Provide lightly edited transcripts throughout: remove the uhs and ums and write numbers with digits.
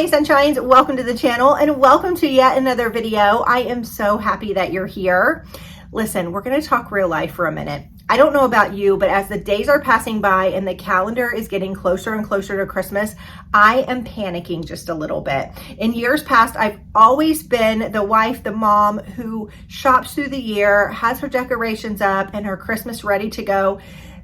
Sunshines, welcome to the channel and welcome to yet another video. I am so happy that you're here. Listen, we're going to talk real life for a minute. I don't know about you, but as the days are passing by and the calendar is getting closer and closer to Christmas, I am panicking just a little bit. In years past, I've always been the wife, the mom who shops through the year, has her decorations up and her Christmas ready to go.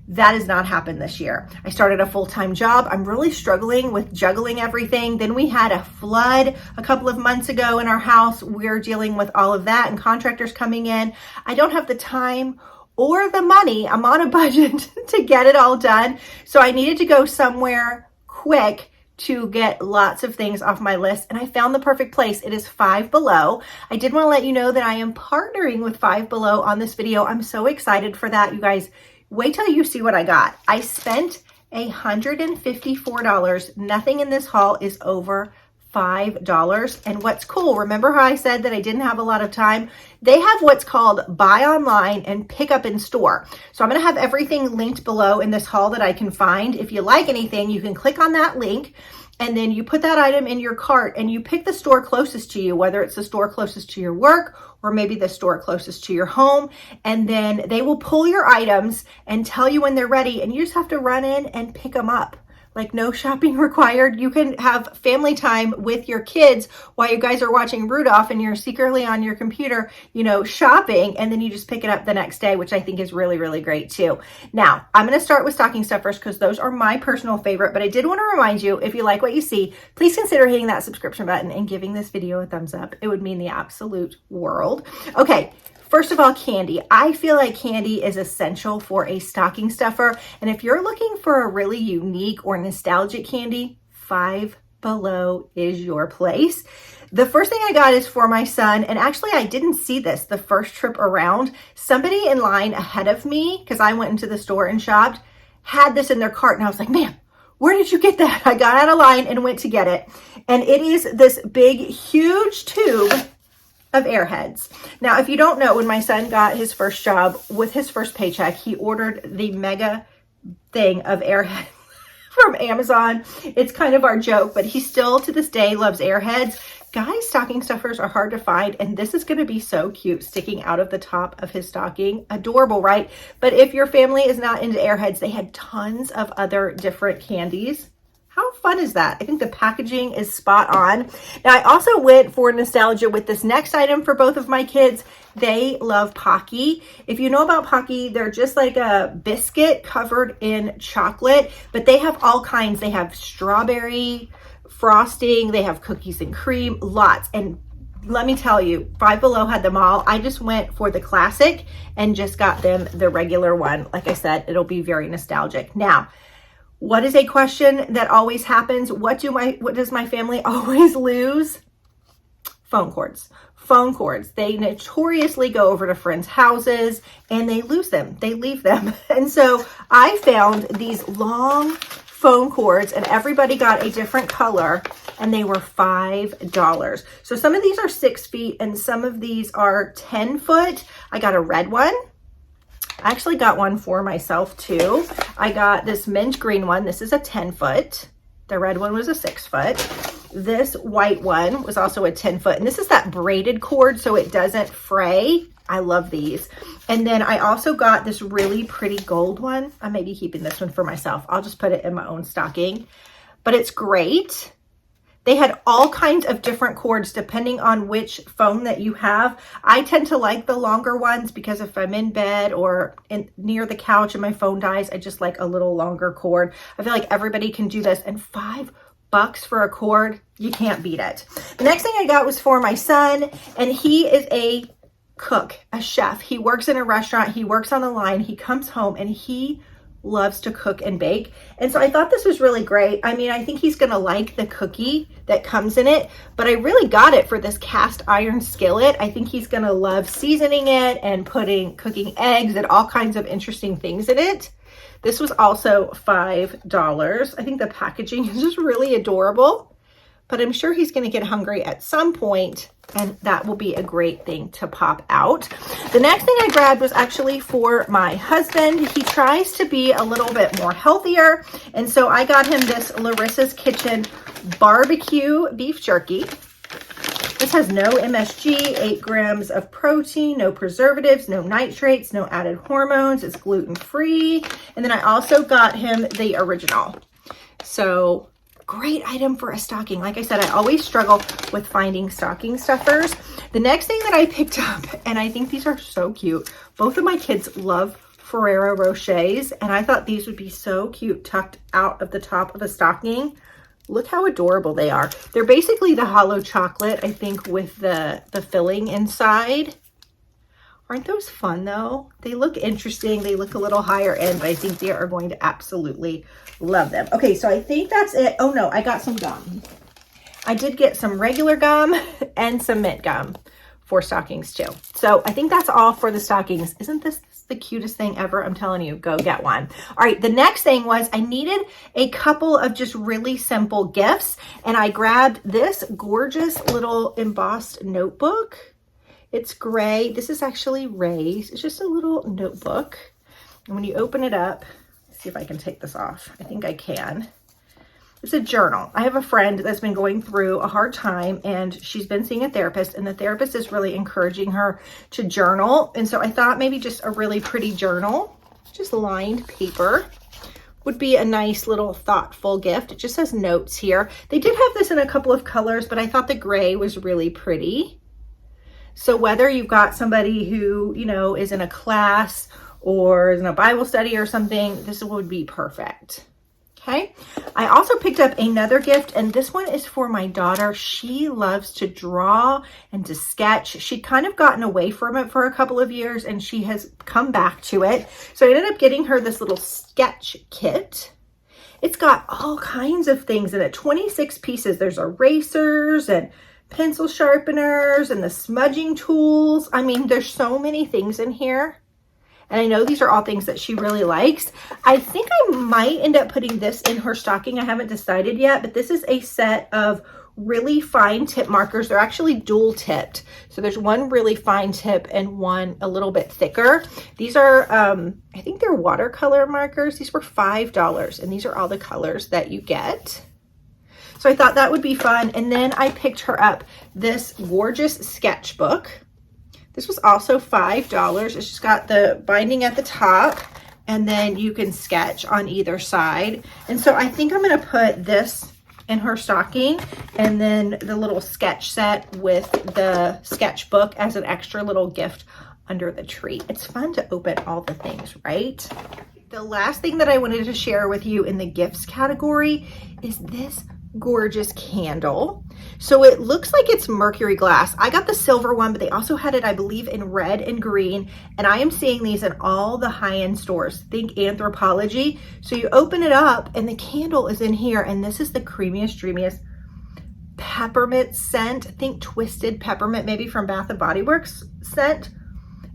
That has not happened this year. I started a full-time job. I'm really struggling with juggling everything. Then we had a flood a couple of months ago in our house. We're dealing with all of that and contractors coming in. I don't have the time or the money. I'm on a budget to get it all done. So I needed to go somewhere quick to get lots of things off my list, and I found the perfect place. It is Five Below. I did want to let you know that I am partnering with Five Below on this video. I'm so excited for that, you guys. Wait till you see what I got. I spent $154. Nothing in this haul is over $5. And what's cool, remember how I said that I didn't have a lot of time? They have what's called buy online and pick up in store. So I'm going to have everything linked below in this haul that I can find. If you like anything, you can click on that link and then you put that item in your cart and you pick the store closest to you, whether it's the store closest to your work or maybe the store closest to your home. And then they will pull your items and tell you when they're ready, and you just have to run in and pick them up. Like, no shopping required. You can have family time with your kids while you guys are watching Rudolph and you're secretly on your computer, shopping, and then you just pick it up the next day, which I think is really, really great too. Now, I'm going to start with stocking stuffers because those are my personal favorite, but I did want to remind you, if you like what you see, please consider hitting that subscription button and giving this video a thumbs up. It would mean the absolute world. Okay. First of all, candy. I feel like candy is essential for a stocking stuffer. And if you're looking for a really unique or nostalgic candy, Five Below is your place. The first thing I got is for my son. And actually, I didn't see this the first trip around. Somebody in line ahead of me, because I went into the store and shopped, had this in their cart. And I was like, man, where did you get that? I got out of line and went to get it. And it is this big, huge tube of Airheads. Now, if you don't know, when my son got his first job with his first paycheck, he ordered the mega thing of Airheads from Amazon. It's kind of our joke, but he still to this day loves Airheads. Guys, stocking stuffers are hard to find, and this is going to be so cute sticking out of the top of his stocking. Adorable, right? But if your family is not into Airheads, they had tons of other different candies. How fun is that? I think the packaging is spot on. Now, I also went for nostalgia with this next item for both of my kids. They love Pocky. If you know about Pocky, they're just like a biscuit covered in chocolate, but they have all kinds. They have strawberry frosting. They have cookies and cream, lots. And let me tell you, Five Below had them all. I just went for the classic and just got them the regular one. Like I said, it'll be very nostalgic. Now, what is a question that always happens? What does my family always lose? Phone cords. Phone cords. They notoriously go over to friends' houses and they lose them. They leave them. And so I found these long phone cords, and everybody got a different color, and they were $5. So some of these are 6 feet and some of these are 10 foot. I got a red one. I actually got one for myself too. I got this mint green one. This is a 10 foot. The red one was a 6 foot. This white one was also a 10 foot. And this is that braided cord so it doesn't fray. I love these. And then I also got this really pretty gold one. I may be keeping this one for myself. I'll just put it in my own stocking. But it's great. They had all kinds of different cords depending on which phone that you have. I tend to like the longer ones because if I'm in bed or near the couch and my phone dies, I just like a little longer cord. I feel like everybody can do this, and $5 for a cord, you can't beat it. The next thing I got was for my son, and he is a cook, a chef. He works in a restaurant. He works on the line. He comes home and he loves to cook and bake. And so I thought this was really great. I mean, I think he's going to like the cookie that comes in it, but I really got it for this cast iron skillet. I think he's going to love seasoning it and cooking eggs and all kinds of interesting things in it. This was also $5. I think the packaging is just really adorable. but I'm sure he's going to get hungry at some point, and that will be a great thing to pop out. The next thing I grabbed was actually for my husband. He tries to be a little bit more healthier, and so I got him this Larissa's Kitchen barbecue beef jerky. This has no MSG, 8 grams of protein, no preservatives, no nitrates, no added hormones. It's gluten-free. And then I also got him the original. So great item for a stocking. Like I said, I always struggle with finding stocking stuffers. The next thing that I picked up, and I think these are so cute. Both of my kids love Ferrero Rochers, and I thought these would be so cute tucked out of the top of a stocking. Look how adorable they are. They're basically the hollow chocolate, I think, with the filling inside. Aren't those fun though? They look interesting. They look a little higher end, but I think they are going to absolutely love them. Okay, so I think that's it. Oh no, I got some gum. I did get some regular gum and some mint gum for stockings too. So I think that's all for the stockings. Isn't this the cutest thing ever? I'm telling you, go get one. All right, the next thing was I needed a couple of just really simple gifts, and I grabbed this gorgeous little embossed notebook. It's gray. This is actually Ray's. It's just a little notebook. And when you open it up, let's see if I can take this off. I think I can. It's a journal. I have a friend that's been going through a hard time, and she's been seeing a therapist, and the therapist is really encouraging her to journal. And so I thought maybe just a really pretty journal, just lined paper, would be a nice little thoughtful gift. It just has notes here. They did have this in a couple of colors, but I thought the gray was really pretty. So whether you've got somebody who, you know, is in a class or is in a Bible study or something, this would be perfect. Okay. I also picked up another gift, and this one is for my daughter. She loves to draw and to sketch. She'd kind of gotten away from it for a couple of years, and she has come back to it. So I ended up getting her this little sketch kit. It's got all kinds of things in it, 26 pieces. There's erasers and pencil sharpeners and the smudging tools. I mean, there's so many things in here. And I know these are all things that she really likes. I think I might end up putting this in her stocking. I haven't decided yet, but this is a set of really fine tip markers. They're actually dual tipped. So there's one really fine tip and one a little bit thicker. These are, I think they're watercolor markers. These were $5, and these are all the colors that you get. So I thought that would be fun. And then I picked her up this gorgeous sketchbook. This was also $5. It's just got the binding at the top, and then you can sketch on either side. And so I think I'm going to put this in her stocking, and then the little sketch set with the sketchbook as an extra little gift under the tree. It's fun to open all the things, right? The last thing that I wanted to share with you in the gifts category is this gorgeous candle. So it looks like it's mercury glass. I got the silver one, but they also had it, I believe, in red and green. And I am seeing these in all the high-end stores. Think Anthropologie. So you open it up and the candle is in here. And this is the creamiest, dreamiest peppermint scent. Think Twisted Peppermint, maybe from Bath & Body Works scent.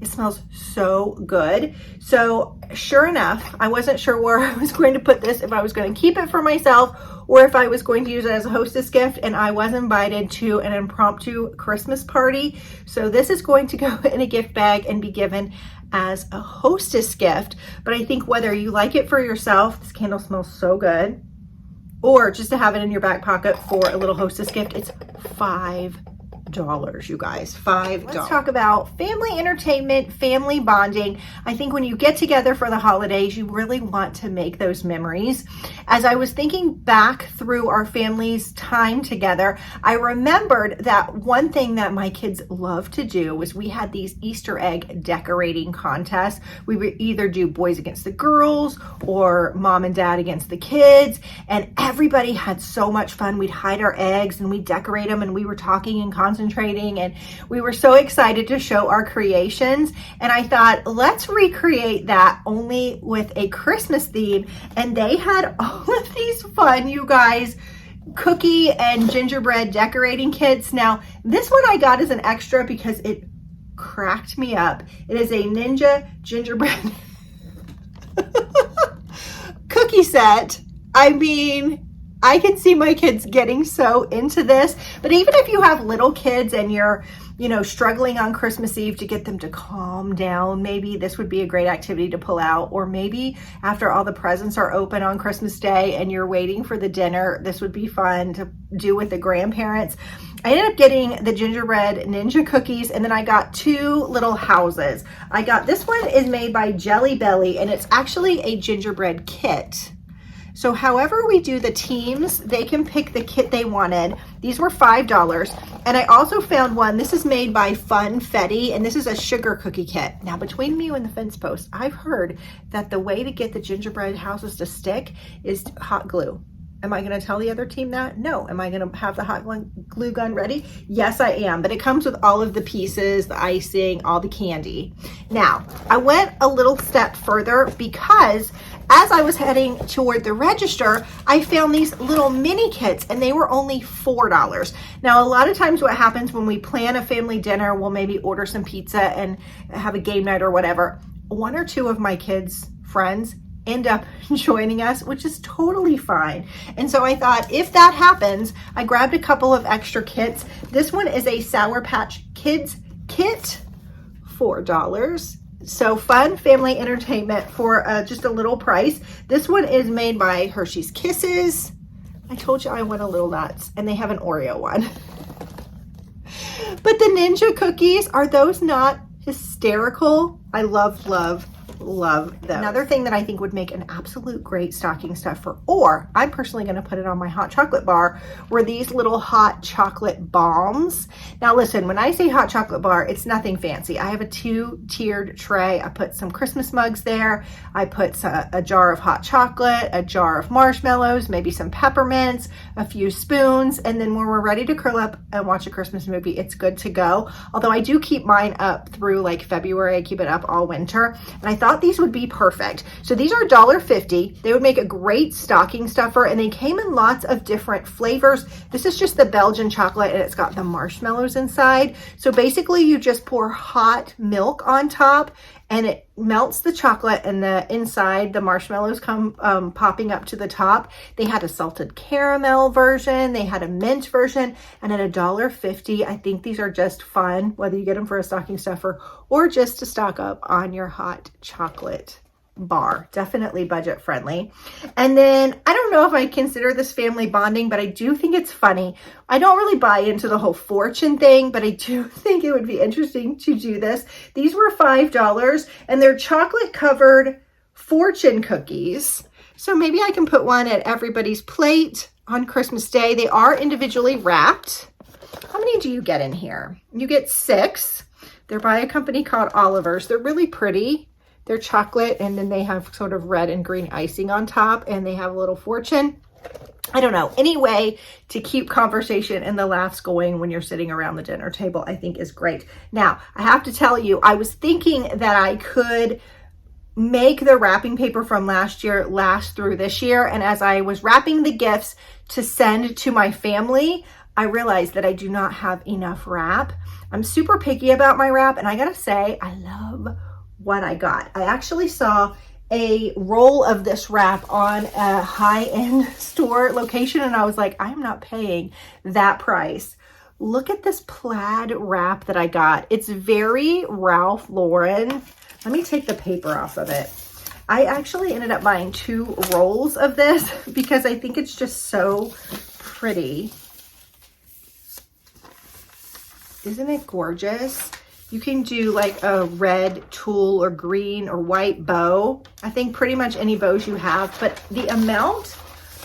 It smells so good. So sure enough, I wasn't sure where I was going to put this, if I was going to keep it for myself or if I was going to use it as a hostess gift. And I was invited to an impromptu Christmas party. So this is going to go in a gift bag and be given as a hostess gift. But I think whether you like it for yourself, this candle smells so good, or just to have it in your back pocket for a little hostess gift, it's $5, you guys, $5. Let's talk about family entertainment, family bonding. I think when you get together for the holidays, you really want to make those memories. As I was thinking back through our family's time together, I remembered that one thing that my kids loved to do was we had these Easter egg decorating contests. We would either do boys against the girls or mom and dad against the kids, and everybody had so much fun. We'd hide our eggs and we'd decorate them, and we were talking and concentrating, and we were so excited to show our creations. And I thought, let's recreate that only with a Christmas theme. And they had all of these fun, you guys, cookie and gingerbread decorating kits. Now, this one I got as an extra because it cracked me up. It is a Ninja gingerbread cookie set. I mean, I can see my kids getting so into this. But even if you have little kids and you're, struggling on Christmas Eve to get them to calm down, maybe this would be a great activity to pull out. Or maybe after all the presents are open on Christmas Day and you're waiting for the dinner, this would be fun to do with the grandparents. I ended up getting the gingerbread ninja cookies, and then I got 2 little houses. This one is made by Jelly Belly, and it's actually a gingerbread kit. So however we do the teams, they can pick the kit they wanted. These were $5. And I also found one, this is made by Funfetti, and this is a sugar cookie kit. Now between me and the fence post, I've heard that the way to get the gingerbread houses to stick is hot glue. Am I going to tell the other team that? No. Am I going to have the hot glue gun ready? Yes, I am. But it comes with all of the pieces, the icing, all the candy. Now, I went a little step further because as I was heading toward the register, I found these little mini kits and they were only $4. Now, a lot of times what happens when we plan a family dinner, we'll maybe order some pizza and have a game night or whatever. 1 or 2 of my kids' friends end up joining us, which is totally fine. And so I thought, if that happens, I grabbed a couple of extra kits. This one is a Sour Patch Kids kit, $4. So fun family entertainment for just a little price. This one is made by Hershey's Kisses. I told you I went a little nuts, and they have an Oreo one. But the ninja cookies, are those not hysterical? I love them. Another thing that I think would make an absolute great stocking stuffer, or I'm personally going to put it on my hot chocolate bar, were these little hot chocolate bombs. Now listen, when I say hot chocolate bar, it's nothing fancy. I have a 2-tiered tray. I put some Christmas mugs there. I put a jar of hot chocolate, a jar of marshmallows, maybe some peppermints, a few spoons, and then when we're ready to curl up and watch a Christmas movie, it's good to go. Although I do keep mine up through like February. I keep it up all winter. And I thought these would be perfect. So these are $1.50. They would make a great stocking stuffer, and they came in lots of different flavors. This is just the Belgian chocolate, and it's got the marshmallows inside. So basically you just pour hot milk on top and it melts the chocolate, and the inside, the marshmallows come popping up to the top. They had a salted caramel version, they had a mint version, and at $1.50, I think these are just fun, whether you get them for a stocking stuffer or just to stock up on your hot chocolate bar. Definitely budget friendly. And then I don't know if I consider this family bonding, but I do think it's funny. I don't really buy into the whole fortune thing, but I do think it would be interesting to do this. These were $5, and they're chocolate covered fortune cookies. So maybe I can put one at everybody's plate on Christmas Day. They are individually wrapped. How many do you get in here? You get 6. They're by a company called Oliver's. They're really pretty. They're chocolate, and then they have sort of red and green icing on top, and they have a little fortune. I don't know. Any way to keep conversation and the laughs going when you're sitting around the dinner table, I think is great. Now, I have to tell you, I was thinking that I could make the wrapping paper from last year last through this year. And as I was wrapping the gifts to send to my family, I realized that I do not have enough wrap. I'm super picky about my wrap, and I gotta say, I love what I got. I actually saw a roll of this wrap on a high-end store location, and I was like, I'm not paying that price. Look at this plaid wrap that I got. It's very Ralph Lauren. Let me take the paper off of it. I actually ended up buying 2 rolls of this because I think it's just so pretty. Isn't it gorgeous? You can do like a red tulle or green or white bow. I think pretty much any bows you have, but the amount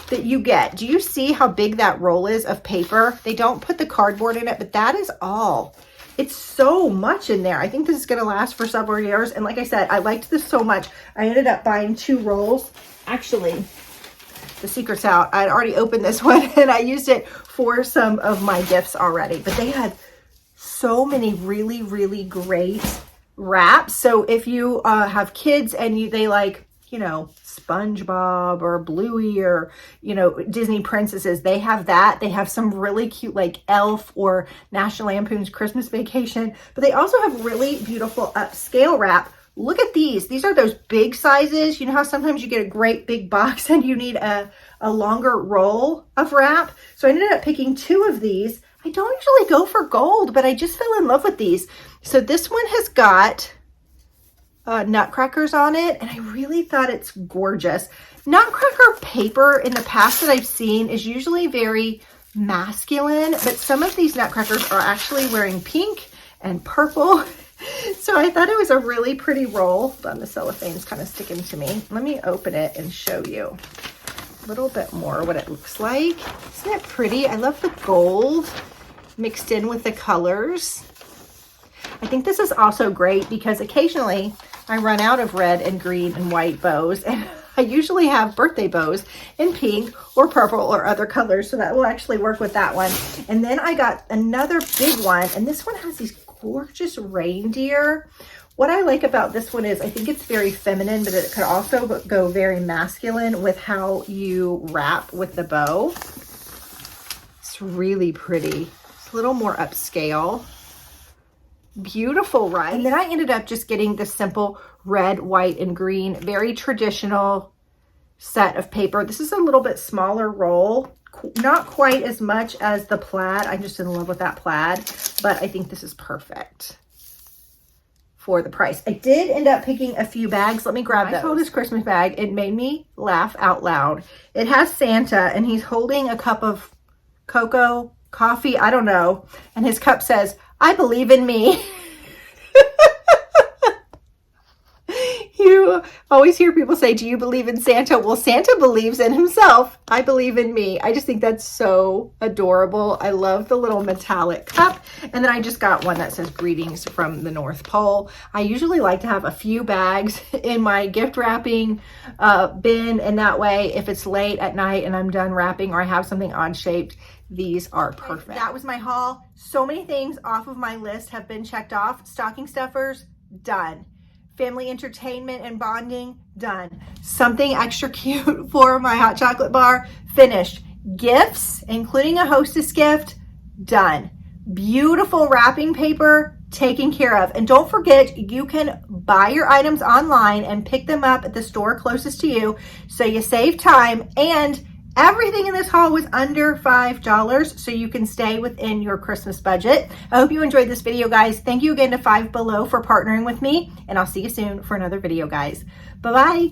that you get, do you see how big that roll is of paper? They don't put the cardboard in it, but that is all. It's so much in there. I think this is gonna last for several years. And like I said, I liked this so much, I ended up buying 2 rolls. Actually, the secret's out. I'd already opened this one and I used it for some of my gifts already, but they had so many really, really great wraps. So if you have kids and they like, SpongeBob or Bluey or, Disney princesses, they have that. They have some really cute like Elf or National Lampoon's Christmas Vacation, but they also have really beautiful upscale wrap Look at these. These are those big sizes. You know how sometimes you get a great big box and you need a longer roll of wrap? So I ended up picking 2 of these. I don't usually go for gold, but I just fell in love with these. So this one has got nutcrackers on it, and I really thought it's gorgeous. Nutcracker paper in the past that I've seen is usually very masculine, but some of these nutcrackers are actually wearing pink and purple. So I thought it was a really pretty roll. But the cellophane's kind of sticking to me. Let me open it and show you a little bit more what it looks like. Isn't it pretty? I love the gold mixed in with the colors. I think this is also great because occasionally I run out of red and green and white bows, and I usually have birthday bows in pink or purple or other colors, so that will actually work with that one. And then I got another big one, and this one has these gorgeous reindeer. What I like about this one is I think it's very feminine, but it could also go very masculine with how you wrap with the bow. It's really pretty. It's a little more upscale. Beautiful, right? And then I ended up just getting the simple red, white, and green, very traditional set of paper. This is a little bit smaller roll, not quite as much as the plaid. I'm just in love with that plaid, but I think this is perfect for the price. I did end up picking a few bags. Let me grab those. I saw this Christmas bag. It made me laugh out loud. It has Santa, and he's holding a cup of cocoa, coffee, I don't know, and his cup says, "I believe in me." You always hear people say, "Do you believe in Santa?" Well, Santa believes in himself. I believe in me. I just think that's so adorable. I love the little metallic cup. And then I just got one that says "Greetings from the North Pole." I usually like to have a few bags in my gift wrapping bin, and that way if it's late at night and I'm done wrapping or I have something odd shaped, these are perfect. That was my haul. So many things off of my list have been checked off. Stocking stuffers, done. Family entertainment and bonding, done. Something extra cute for my hot chocolate bar, finished. Gifts, including a hostess gift, done. Beautiful wrapping paper, taken care of. And don't forget, you can buy your items online and pick them up at the store closest to you, so you save time. And everything in this haul was under $5, so you can stay within your Christmas budget. I hope you enjoyed this video, guys. Thank you again to Five Below for partnering with me, and I'll see you soon for another video, guys. Bye-bye.